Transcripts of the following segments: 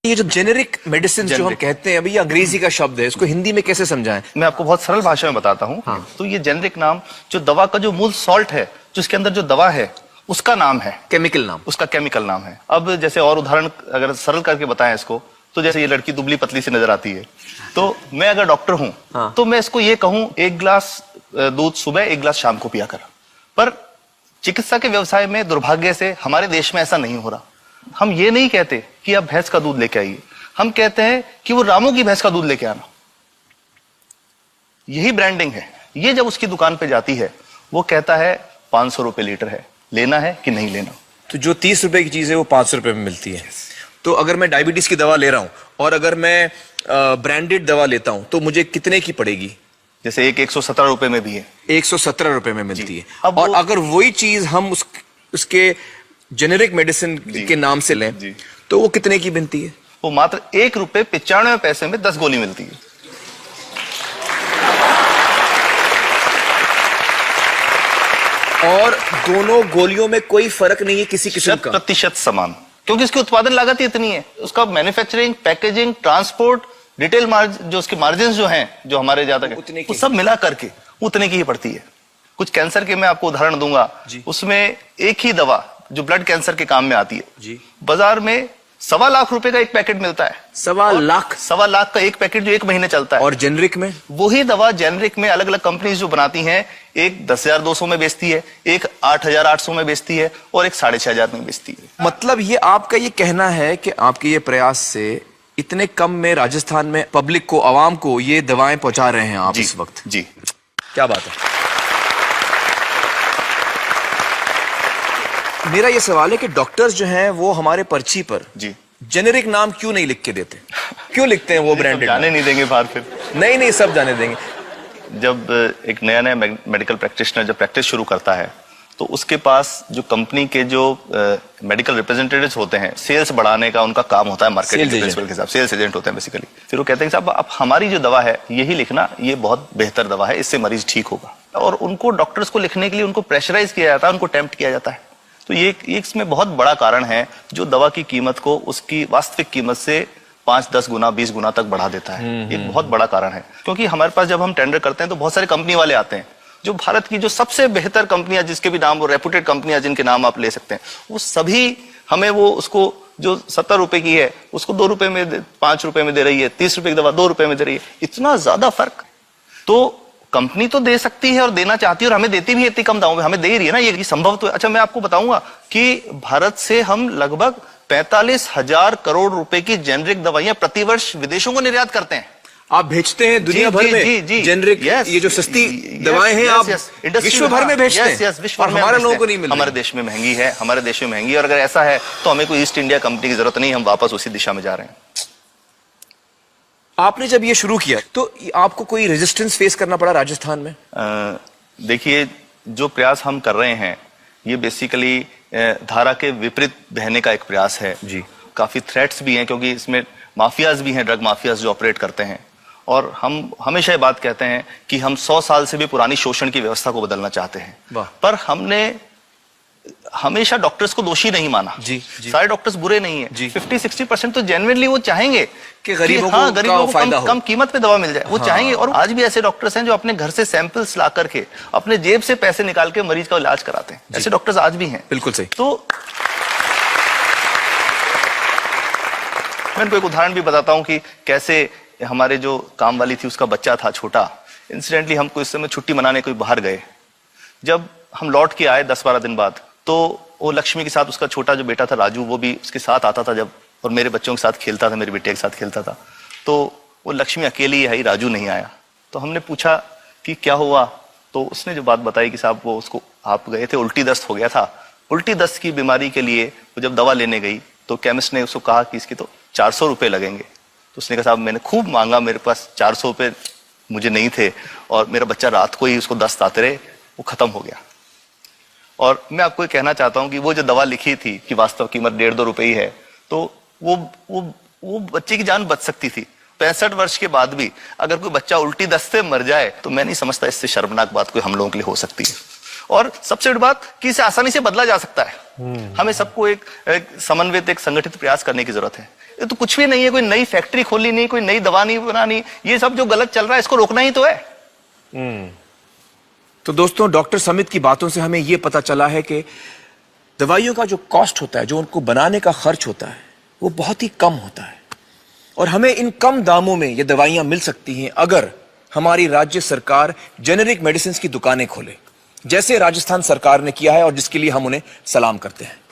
ये जो generic medicine जो हम कहते हैं, अभी ये अंग्रेजी का शब्द है, इसको हिंदी में कैसे समझाएं? मैं आपको बहुत सरल भाषा में बताता हूँ। हाँ। तो ये जेनेरिक नाम जो दवा का जो मूल सॉल्ट है, जो इसके अंदर जो दवा है उसका नाम है, केमिकल नाम, उसका केमिकल नाम है। अब जैसे और उदाहरण अगर सरल करके बताएं इसको, तो जैसे ये लड़की दुबली पतली सी नजर आती है, तो मैं अगर डॉक्टर हूं हाँ। तो मैं इसको ये कहूं 1 गिलास दूध सुबह 1 गिलास शाम को पिया कर। पर चिकित्सा के व्यवसाय में दुर्भाग्य से हमारे देश में ऐसा नहीं हो रहा। हम ये नहीं कहते कि आप भैंस का दूध लेके आइए, हम कहते हैं कि वो रामू की भैंस का दूध लेके आना। यही ब्रांडिंग है। ये जब उसकी दुकान पे जाती है, वो कहता है 500 रुपए लीटर है, लेना है कि नहीं लेना। तो जो 30 रुपए की चीज है वो 500 रुपए में मिलती है। तो अगर मैं डायबिटीज की दवा ले रहा हूं और अगर मैं ब्रांडेड दवा लेता हूं तो मुझे कितने की पड़ेगी? जैसे एक 117 रुपए में भी है, 117 रुपए में मिलती है। अब और अगर वही चीज हम उसके जेनेरिक मेडिसिन के नाम से लें तो वो कितने की बनती है? वो मात्र 1 रुपए 95 पैसे में 10 गोली मिलती है। और दोनों गोलियों में कोई फर्क नहीं है किसी किस्म का? 100% समान, क्योंकि इसकी उत्पादन लागत ही इतनी है। उसका manufacturing, packaging, transport, retail margin, जो उसके मार्जिन जो हैं, जो हमारे ज्यादा वो सब मिला करके उतने की ही पड़ती है। कुछ कैंसर के मैं आपको उदाहरण दूंगा, उसमें एक ही दवा जो ब्लड कैंसर के काम में आती है, बाजार में 1.25 लाख रुपए का एक पैकेट मिलता है। 1.25 लाख का एक पैकेट जो 1 महीने चलता है। और जेनरिक में वही दवा जेनरिक में अलग अलग कंपनीज जो बनाती हैं, एक 10,200 में बेचती है, एक 8,800 में बेचती है और एक 6,500 में बेचती है। मतलब ये आपका ये कहना है कि आपके ये प्रयास से इतने कम में राजस्थान में पब्लिक को, आवाम को ये दवाएं पहुंचा रहे हैं आप इस वक्त? जी, क्या बात है। मेरा ये सवाल है कि डॉक्टर्स जो हैं वो हमारे पर्ची पर जेनेरिक नाम क्यों नहीं लिख के देते? क्यों लिखते हैं वो ब्रांडेड? जाने नहीं देंगे बाहर फिर? नहीं, सब जाने देंगे। जब एक नया मेडिकल प्रैक्टिशनर जब प्रैक्टिस शुरू करता है, तो उसके पास जो कंपनी के जो मेडिकल रिप्रेजेंटेटिव्स होते हैं, सेल्स बढ़ाने का उनका काम होता है, मार्केटिंग प्रिंसिपल के हिसाब, सेल्स एजेंट होते हैं बेसिकली। फिर वो कहते हैं साहब आप हमारी जो दवा है यही लिखना, ये बहुत बेहतर दवा है, इससे मरीज ठीक होगा। और उनको डॉक्टर्स को लिखने के लिए उनको प्रेशराइज किया जाता है, उनको टेम्प्ट किया जाता है। तो ये इसमें बहुत बड़ा कारण है जो दवा की कीमत को उसकी वास्तविक कीमत से 5-10 गुना 20 गुना तक बढ़ा देता है। एक बहुत बड़ा कारण है, क्योंकि हमारे पास जब हम टेंडर करते हैं तो बहुत सारे कंपनी वाले आते हैं, जो भारत की जो सबसे बेहतर कंपनियां, जिसके भी नाम वो रेपुटेड कंपनियां जिनके नाम आप ले सकते हैं, वो सभी हमें वो उसको जो 70 रुपए की है उसको 2 रुपए में 5 रुपए में दे रही है, 30 रुपए की दवा 2 रुपए में दे रही है। इतना ज्यादा फर्क तो कंपनी तो दे सकती है और देना चाहती है, और हमें देती भी है इतनी कम दामों में, हमें दे ही रही है ना, ये संभव तो है। अच्छा, मैं आपको बताऊंगा कि भारत से हम लगभग 45,000 करोड़ रुपए की जेनरिक दवाइयां प्रतिवर्ष विदेशों को निर्यात करते हैं। आप भेजते हैं दुनिया भर में जेनरिक, ये जो सस्ती दवाएं हैं आप विश्व भर में भेजते हैं, और हमारे लोगों को नहीं मिल रही। हमारे देश में महंगी है, हमारे देश में महंगी है, और अगर ऐसा है तो हमें कोई ईस्ट इंडिया कंपनी की जरूरत नहीं, हम वापस उसी दिशा में जा रहे हैं। आपने जब ये शुरू किया तो आपको कोई रेजिस्टेंस फेस करना पड़ा राजस्थान में? देखिए, जो प्रयास हम कर रहे हैं ये बेसिकली धारा के विपरीत बहने का एक प्रयास है जी। काफी थ्रेट्स भी हैं, क्योंकि इसमें माफियाज भी हैं, ड्रग माफियाज जो ऑपरेट करते हैं। और हम हमेशा ये बात कहते हैं कि हम 100 साल से भी पुरानी शोषण की व्यवस्था को बदलना चाहते हैं, पर हमने हमेशा डॉक्टर्स को दोषी नहीं माना। सारे डॉक्टर्स बुरे नहीं है। 50-60% तो जेन्युइनली वो चाहेंगे कि गरीबों को कम कीमत पे दवा मिल जाए, वो चाहेंगे। और आज भी ऐसे डॉक्टर्स हैं जो अपने घर से सैंपल्स ला करके अपने जेब से पैसे निकाल के मरीज का इलाज कराते हैं। ऐसे डॉक्टर्स आज भी हैं। बिल्कुल सही। तो मैं इनको एक उदाहरण भी बताता हूँ कि कैसे हमारे जो काम वाली थी उसका बच्चा था छोटा, इंसिडेंटली हमको इस समय छुट्टी मनाने कोई बाहर गए। जब हम लौट के आए 10-12 दिन बाद, तो वो लक्ष्मी के साथ उसका छोटा जो बेटा था राजू, वो भी उसके साथ आता था जब, और मेरे बच्चों के साथ खेलता था, मेरे बेटे के साथ खेलता था। तो वो लक्ष्मी अकेली आई, राजू नहीं आया। तो हमने पूछा कि क्या हुआ, तो उसने जो बात बताई कि साहब वो उसको, आप गए थे, उल्टी दस्त हो गया था। उल्टी दस्त की बीमारी के लिए वो जब दवा लेने गई तो केमिस्ट ने उसको कहा कि इसके तो 400 रुपये लगेंगे। तो उसने कहा साहब मैंने खूब मांगा, मेरे पास 400 रुपये मुझे नहीं थे, और मेरा बच्चा रात को ही उसको दस्त आते रहे, वो खत्म हो गया। और मैं आपको कहना चाहता हूं कि वो जो दवा लिखी थी कि वास्तव कीमत 1.5-2 रुपए ही है, तो वो बच्चे की जान बच सकती थी। 65 वर्ष के बाद भी अगर कोई बच्चा उल्टी दस्त से मर जाए तो मैं नहीं समझता इससे शर्मनाक बात कोई हम लोगों के लिए हो सकती है। और सबसे बड़ी बात कि इसे आसानी से बदला जा सकता है। हमें सबको एक समन्वित, एक संगठित प्रयास करने की जरूरत है। ये तो कुछ भी नहीं है, कोई नई फैक्ट्री खोलनी नहीं, कोई नई दवा नहीं बनानी, ये सब जो गलत चल रहा है इसको रोकना ही तो है। तो दोस्तों, डॉक्टर समित की बातों से हमें यह पता चला है कि दवाइयों का जो कॉस्ट होता है, जो उनको बनाने का खर्च होता है, वो बहुत ही कम होता है और हमें इन कम दामों में ये दवाइयां मिल सकती हैं अगर हमारी राज्य सरकार जेनेरिक मेडिसिन की दुकानें खोले, जैसे राजस्थान सरकार ने किया है और जिसके लिए हम उन्हें सलाम करते हैं।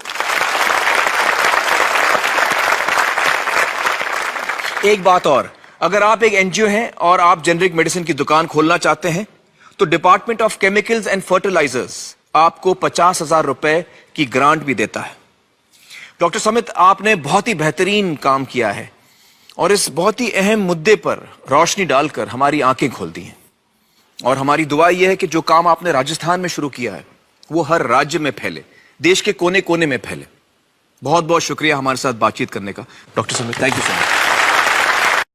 एक बात और, अगर आप एक एनजीओ हैं और आप जेनेरिक मेडिसिन की दुकान खोलना चाहते हैं तो department of chemicals and fertilisers आपको 50,000 रुपए की ग्रांट भी देता है। डॉक्टर समित, आपने बहुत ही बेहतरीन काम किया है और इस बहुत ही अहम मुद्दे पर रोशनी डालकर हमारी आंखें खोल दी हैं और हमारी दुआ यह है कि जो काम आपने राजस्थान में शुरू किया है वो हर राज्य में फैले, देश के कोने कोने में फैले। बहुत बहुत शुक्रिया हमारे साथ बातचीत करने का doctor Samit, thank you so much.